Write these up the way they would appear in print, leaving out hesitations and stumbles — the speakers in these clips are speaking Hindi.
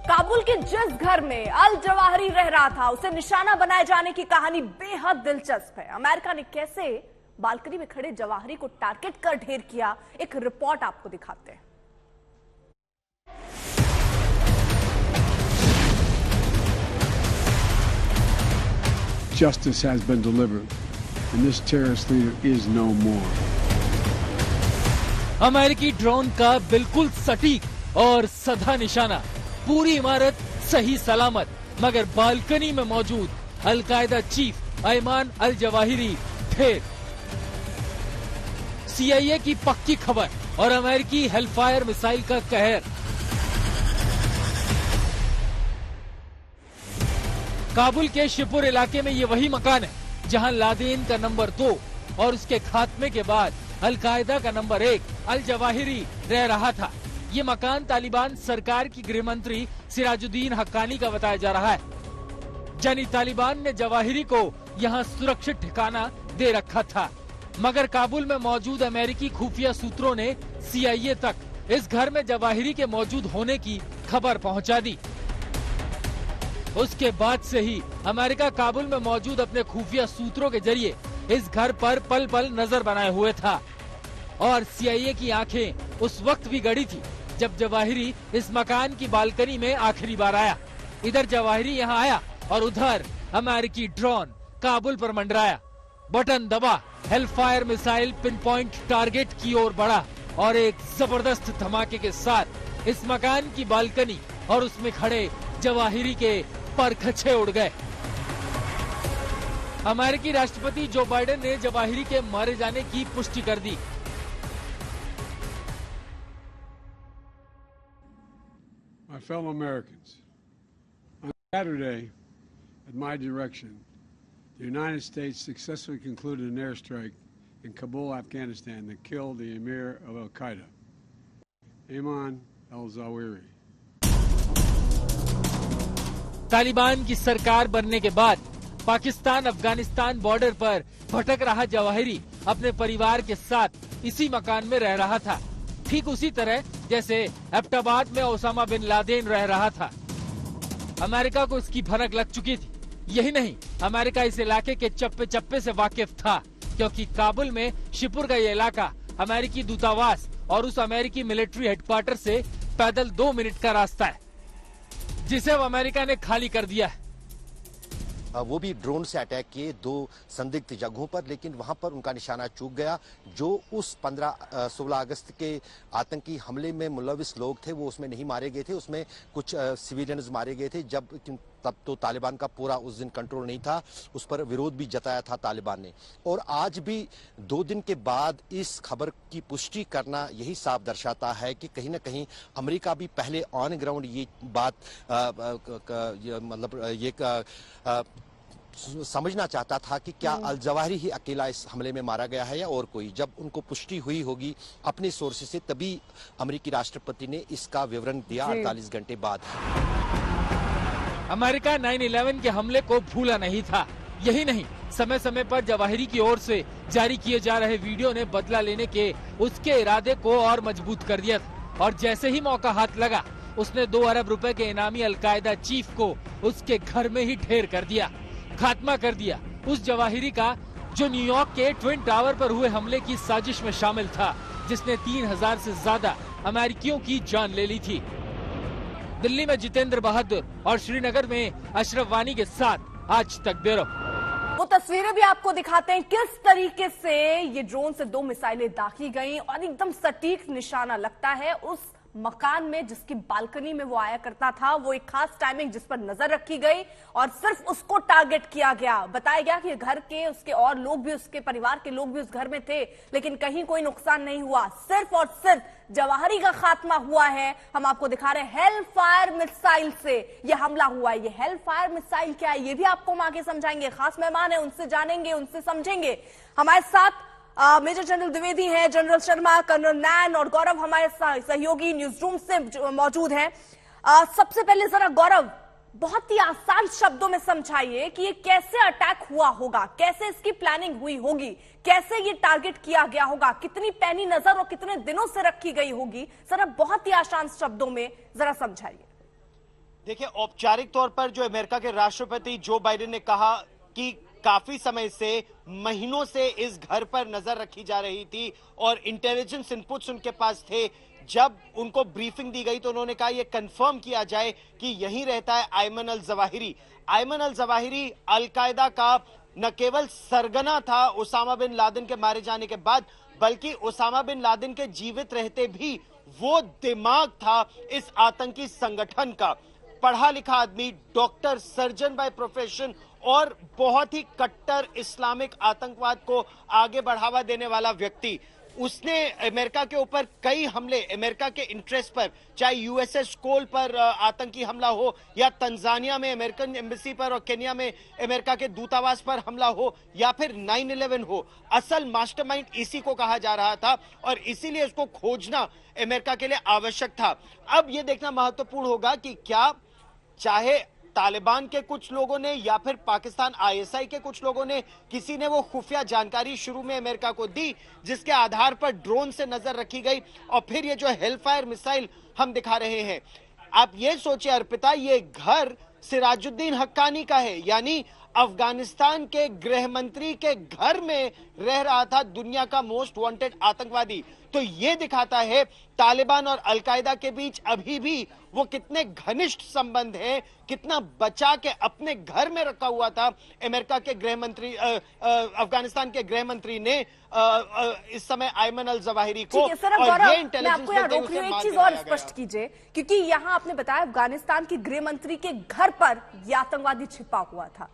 काबुल के जिस घर में अल जवाहिरी रह रहा था उसे निशाना बनाए जाने की कहानी बेहद दिलचस्प है। अमेरिका ने कैसे बालकनी में खड़े जवाहिरी को टारगेट कर ढेर किया, एक रिपोर्ट आपको दिखाते हैं। Justice has been delivered, and this terrorist leader is no more. अमेरिकी ड्रोन का बिल्कुल सटीक और सधा निशाना, पूरी इमारत सही सलामत, मगर बालकनी में मौजूद Al Qaeda chief Ayman Al Zawahiri ढेर। CIA की पक्की खबर और अमेरिकी हेलफायर मिसाइल का कहर। काबुल के शिपुर इलाके में ये वही मकान है जहां लादेन का नंबर 2 और उसके खात्मे के बाद अलकायदा का नंबर 1 अल जवाहिरी रह रहा था। ये मकान तालिबान सरकार की गृह मंत्री सिराजुद्दीन हक्कानी का बताया जा रहा है। जानी तालिबान ने जवाहिरी को यहाँ सुरक्षित ठिकाना दे रखा था, मगर काबुल में मौजूद अमेरिकी खुफिया सूत्रों ने CIA तक इस घर में जवाहिरी के मौजूद होने की खबर पहुँचा दी। उसके बाद से ही अमेरिका काबुल में मौजूद अपने खुफिया सूत्रों के जरिए इस घर पर पल पल नजर बनाए हुए था और CIA की आंखें उस वक्त भी गड़ी थी जब जवाहिरी इस मकान की बालकनी में आखिरी बार आया। इधर जवाहिरी यहाँ आया और उधर अमेरिकी ड्रोन काबुल पर मंडराया। बटन दबा, Hellfire missile pin point target की ओर बढ़ा और एक जबरदस्त धमाके के साथ इस मकान की बालकनी और उसमें खड़े जवाहिरी के परखचे उड़ गए। अमेरिकी राष्ट्रपति जो बाइडेन ने जवाहिरी के मारे जाने की पुष्टि कर दी। My fellow Americans, on Saturday, at my direction, the United States successfully concluded an airstrike in Kabul, Afghanistan that killed the Emir of Al-Qaeda, Ayman al-Zawahiri. Taliban की सरकार बनने के बाद पाकिस्तान अफगानिस्तान बॉर्डर पर भटक रहा जवाहिरी अपने परिवार के साथ इसी मकान में रह रहा था, ठीक उसी तरह जैसे एबटाबाद में ओसामा बिन लादेन रह रहा था। अमेरिका को इसकी भनक लग चुकी थी। यही नहीं, अमेरिका इस इलाके के चप्पे चप्पे से वाकिफ था, क्योंकि काबुल में शिपुर का ये इलाका अमेरिकी दूतावास और उस अमेरिकी मिलिट्री हेडक्वार्टर से पैदल 2 मिनट का रास्ता है, जिसे अब अमेरिका ने खाली कर दिया है। वो भी ड्रोन से अटैक किए 2 संदिग्ध जगहों पर, लेकिन वहां पर उनका निशाना चूक गया। जो उस 16 अगस्त के आतंकी हमले में मुलविस लोग थे वो उसमें नहीं मारे गए थे, उसमें कुछ सिविलियंस मारे गए थे। तब तो तालिबान का पूरा उस दिन कंट्रोल नहीं था, उस पर विरोध भी जताया था तालिबान ने। और आज भी 2 दिन के बाद इस खबर की पुष्टि करना यही साफ दर्शाता है कि कहीं ना कहीं अमेरिका भी पहले ऑन ग्राउंड ये बात समझना चाहता था कि क्या अल जवाहिरी ही अकेला इस हमले में मारा गया है या और कोई। जब उनको पुष्टि हुई होगी अपने सोर्सेस से, तभी अमेरिकी राष्ट्रपति ने इसका विवरण दिया 48 घंटे बाद। अमेरिका 9/11 के हमले को भूला नहीं था। यही नहीं, समय समय पर जवाहिरी की ओर से जारी किए जा रहे वीडियो ने बदला लेने के उसके इरादे को और मजबूत कर दिया था। और जैसे ही मौका हाथ लगा, उसने 2 अरब रुपए के इनामी अलकायदा चीफ को उसके घर में ही ढेर कर दिया, खात्मा कर दिया उस जवाहिरी का जो न्यूयॉर्क के ट्विन टावर पर हुए हमले की साजिश में शामिल था, जिसने 3000 से ज्यादा अमेरिकियों की जान ले ली थी। दिल्ली में जितेंद्र बहादुर और श्रीनगर में अशरफ वानी के साथ आज तक ब्यूरो। वो तस्वीरें भी आपको दिखाते हैं किस तरीके से ये ड्रोन से 2 मिसाइलें दागी गई और एकदम सटीक निशाना लगता है उस मकान में जिसकी बालकनी में वो आया करता था। वो एक खास टाइमिंग जिस पर नजर रखी गई और सिर्फ उसको टारगेट किया गया। बताया गया कि घर के उसके और लोग भी, उसके परिवार के लोग भी उस घर में थे, लेकिन कहीं कोई नुकसान नहीं हुआ। सिर्फ और सिर्फ जवाहिरी का खात्मा हुआ है। हम आपको दिखा रहे हैं हेल फायर मिसाइल से ये हमला हुआ है। ये हेल फायर मिसाइल क्या है ये भी आपको हम आगे समझाएंगे। खास मेहमान है, उनसे जानेंगे, उनसे समझेंगे। हमारे साथ मेजर जनरल द्विवेदी हैं, जनरल शर्मा, कर्नल नैन और गौरव हमारे सहयोगी न्यूज रूम से मौजूद हैं। सबसे पहले जरा गौरव, बहुत ही आसान शब्दों में समझाइए कि ये कैसे अटैक हुआ होगा, कैसे इसकी प्लानिंग हुई होगी, कैसे ये टारगेट किया गया होगा, कितनी पैनी नजर और कितने दिनों से रखी गई होगी। जरा बहुत ही आसान शब्दों में जरा समझाइए। देखिए, औपचारिक तौर पर जो अमेरिका के राष्ट्रपति जो बाइडेन ने कहा कि काफी समय से, महीनों से इस घर पर नजर रखी जा रही थी और इंटेलिजेंस इनपुट्स उनके पास थे। जब उनको ब्रीफिंग दी गई तो उन्होंने कहा यह कंफर्म किया जाए कि यहीं रहता है Ayman Al Zawahiri. Ayman Al Zawahiri Al Qaeda का न केवल सरगना था उसामा बिन लादेन के मारे जाने के बाद, बल्कि उसामा बिन लादेन के जीवित रहते भी वो दिमाग था इस आतंकी संगठन का। पढ़ा लिखा आदमी, डॉक्टर, सर्जन बाय प्रोफेशन और बहुत ही कट्टर इस्लामिक आतंकवाद को आगे बढ़ावा देने वाला व्यक्ति। उसने अमेरिका के ऊपर कई हमले, अमेरिका के इंटरेस्ट पर, चाहे यूएसएस कोल पर आतंकी हमला हो या तंजानिया में अमेरिकन एम्बेसी पर और केन्या में अमेरिका के दूतावास पर हमला हो या फिर 9/11 हो, असल मास्टरमाइंड इसी को कहा जा रहा था और इसीलिए इसको खोजना अमेरिका के लिए आवश्यक था। अब यह देखना महत्वपूर्ण होगा कि क्या चाहे तालिबान के कुछ लोगों ने या फिर पाकिस्तान आईएसआई के कुछ लोगों ने, किसी ने वो खुफिया जानकारी शुरू में अमेरिका को दी जिसके आधार पर ड्रोन से नजर रखी गई और फिर ये जो हेलफायर मिसाइल हम दिखा रहे हैं। आप ये सोचिए अर्पिता, ये घर सिराजुद्दीन हक्कानी का है, यानी अफगानिस्तान के गृह मंत्री के घर में रह रहा था दुनिया का मोस्ट वांटेड आतंकवादी। तो यह दिखाता है तालिबान और अलकायदा के बीच अभी भी वो कितने घनिष्ठ संबंध हैं, कितना बचा के अपने घर में रखा हुआ था। अमेरिका के गृह मंत्री, अफगानिस्तान के गृह मंत्री ने इस समय अयमन अल जवाहिरी को, और ये इंटेलिजेंस एक चीज और स्पष्ट कीजिए, क्योंकि यहाँ आपने बताया अफगानिस्तान के गृह मंत्री के घर पर यह आतंकवादी छिपा हुआ था।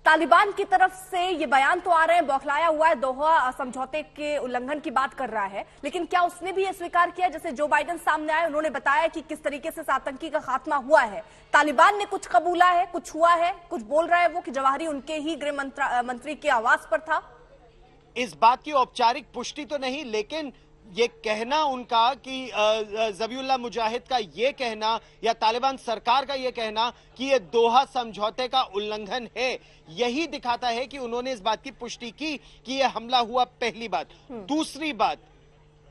तालिबान की तरफ से ये बयान तो आ रहे हैं, बौखलाया हुआ है, दोहा समझौते के उल्लंघन की बात कर रहा है, लेकिन क्या उसने भी ये स्वीकार किया? जैसे जो बाइडेन सामने आए, उन्होंने बताया कि किस तरीके से इस आतंकी का खात्मा हुआ है। तालिबान ने कुछ कबूला है, कुछ हुआ है, कुछ बोल रहा है वो कि जवाहिरी उनके ही गृह मंत्री के आवास पर था? इस बात की औपचारिक पुष्टि तो नहीं, लेकिन ये कहना उनका कि ज़बीहुल्लाह मुजाहिद का ये कहना या तालिबान सरकार का ये कहना कि ये दोहा समझौते का उल्लंघन है, यही दिखाता है कि उन्होंने इस बात की पुष्टि की कि ये हमला हुआ। पहली बात। दूसरी बात,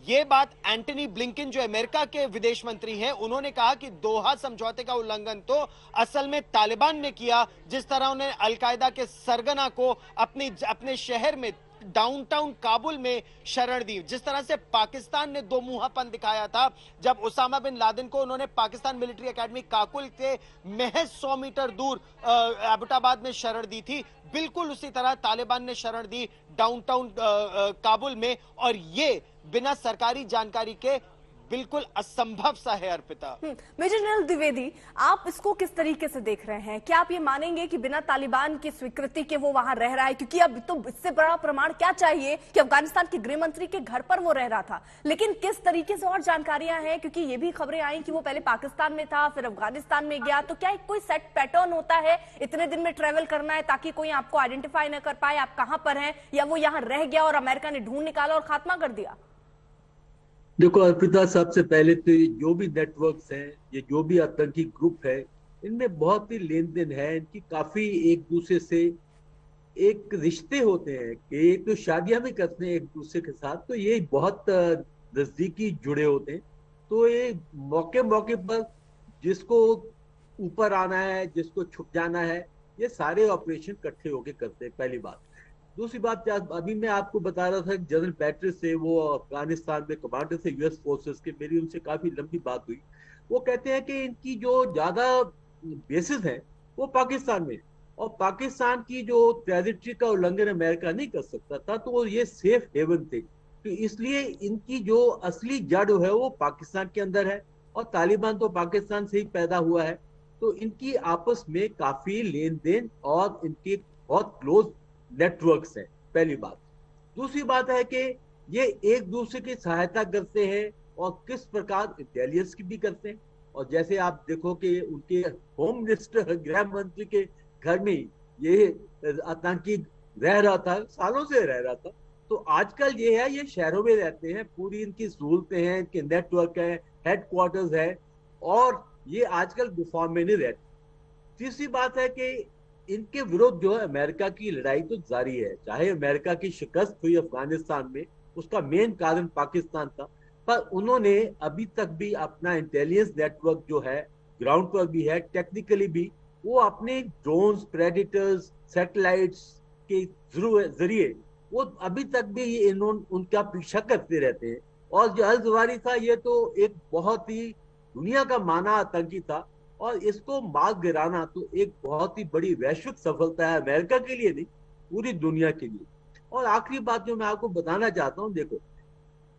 ये बात एंटनी ब्लिंकन जो अमेरिका के विदेश मंत्री हैं, उन्होंने कहा कि दोहा समझौते का उल्लंघन तो असल में तालिबान ने किया, जिस तरह उन्होंने अलकायदा के सरगना को अपने शहर में, डाउनटाउन काबुल में शरण दी। जिस तरह से पाकिस्तान ने दो मुंहापन दिखाया था जब उसामा बिन लादेन को उन्होंने पाकिस्तान मिलिट्री एकेडमी काकुल के महज 100 मीटर दूर एबटाबाद में शरण दी थी, बिल्कुल उसी तरह तालिबान ने शरण दी डाउनटाउन काबुल में, और ये बिना सरकारी जानकारी के बिल्कुल असंभव सा है अर्पिता। मेजर जनरल द्विवेदी, आप इसको किस तरीके से देख रहे हैं? क्या आप ये मानेंगे कि बिना तालिबान की स्वीकृति के वो वहां रह रहा है? क्योंकि अब तो इससे बड़ा प्रमाण क्या चाहिए कि अफगानिस्तान के गृह मंत्री के घर पर वो रह रहा था, लेकिन किस तरीके से और जानकारियां हैं? क्योंकि ये भी खबरें आई कि वो पहले पाकिस्तान में था, फिर अफगानिस्तान में गया। तो क्या कोई सेट पैटर्न होता है, इतने दिन में ट्रेवल करना है ताकि कोई आपको आइडेंटिफाई न कर पाए आप कहां पर हैं, या वो यहाँ रह गया और अमेरिका ने ढूंढ निकाला और खात्मा कर दिया? देखो अर्पिता, सबसे पहले तो जो भी नेटवर्क्स हैं, ये जो भी आतंकी ग्रुप है, इनमें बहुत ही लेन देन है, इनकी काफी एक दूसरे से एक रिश्ते होते हैं कि तो शादियां भी करते हैं एक दूसरे के साथ, तो ये बहुत नजदीकी जुड़े होते हैं। तो ये मौके मौके पर जिसको ऊपर आना है, जिसको छुप जाना है, ये सारे ऑपरेशन इकट्ठे होके करते हैं, पहली बात। दूसरी बात, अभी मैं आपको बता रहा था जनरल पैट्रिस से, वो अफगानिस्तान में कमांडर से यूएस फोर्सेस के, मेरी उनसे काफी लंबी बात हुई। वो कहते हैं कि इनकी जो ज्यादा बेसिस हैं वो पाकिस्तान में, और पाकिस्तान की जो टेरिटरी का उल्लंघन अमेरिका नहीं कर सकता था, तो ये सेफ हेवन थे। तो इसलिए इनकी जो असली जड़ है वो पाकिस्तान के अंदर है, और तालिबान तो पाकिस्तान से ही पैदा हुआ है। तो इनकी आपस में काफी लेन देन और इनके बहुत क्लोज नेटवर्क्स हैं, पहली बात। दूसरी बात है कि ये एक दूसरे की सहायता करते हैं और किस प्रकार इंटेलिजेंस की भी करते हैं। और जैसे आप देखो कि उनके होम मिनिस्टर, गृह मंत्री के घर में ये आतंकी रह रहा था, सालों से रह रहा था। तो आजकल ये है, ये शहरों में रहते हैं, पूरी इनकी सहूलतें हैं, इनके नेटवर्क है, हेडक्वार्टर्स है, और ये आजकल गुफा में नहीं रहते। तीसरी बात है कि इनके विरुद्ध जो है अमेरिका की लड़ाई तो जारी है। चाहे अमेरिका की शिकस्त हुई अफगानिस्तान में, उसका मेन कारण पाकिस्तान था, पर उन्होंने अभी तक भी अपना इंटेलिजेंस नेटवर्क जो है ग्राउंड पर भी है, टेक्निकली भी वो अपने ड्रोन्स, प्रेडिटर्स, सैटेलाइट्स के जरिए वो अभी तक भी उनका पीछा करते रहते हैं। और जो अल जवाहिरी था, ये तो एक बहुत ही दुनिया का माना आतंकी था, और इसको मार गिराना तो एक बहुत ही बड़ी वैश्विक सफलता है, अमेरिका के लिए नहीं, पूरी दुनिया के लिए। और आखिरी बात जो मैं आपको बताना चाहता हूँ, देखो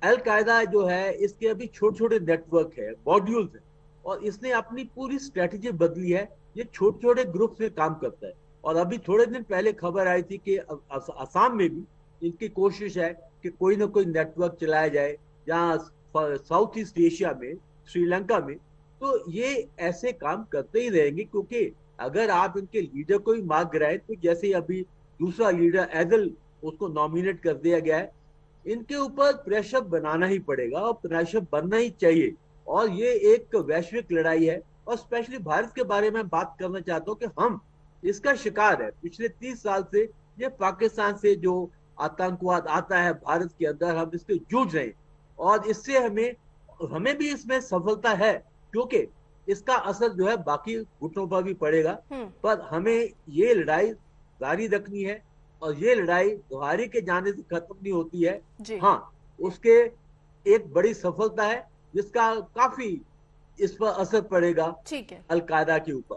अल कायदा जो है, इसके अभी छोटे छोटे नेटवर्क है, मॉड्यूल्स है, और इसने अपनी पूरी स्ट्रेटेजी बदली है। ये छोटे छोटे ग्रुप में काम करता है। और अभी थोड़े दिन पहले खबर आई थी कि असम में भी इनकी कोशिश है कि कोई ना कोई नेटवर्क चलाया जाए, जहाँ साउथ ईस्ट एशिया में, श्रीलंका में। तो ये ऐसे काम करते ही रहेंगे, क्योंकि अगर आप इनके लीडर को ही मार गिराए, तो जैसे अभी दूसरा लीडर एदल, उसको नॉमिनेट कर दिया गया है, इनके ऊपर प्रेशर बनाना ही पड़ेगा, और प्रेशर बनना ही चाहिए। और ये एक वैश्विक लड़ाई है। और स्पेशली भारत के बारे में बात करना चाहता हूँ कि हम इसका शिकार है। पिछले 30 साल से ये पाकिस्तान से जो आतंकवाद आता है भारत के अंदर, हम इससे जूझ रहे हैं, और इससे हमें भी इसमें सफलता है, क्योंकि इसका असर जो है बाकी गुटों पर भी पड़ेगा। पर हमें ये लड़ाई जारी रखनी है, और ये लड़ाई दोहारी के जाने से खत्म नहीं होती है। हाँ, उसके एक बड़ी सफलता है, जिसका काफी इस पर असर पड़ेगा ठीक है अल कायदा के ऊपर।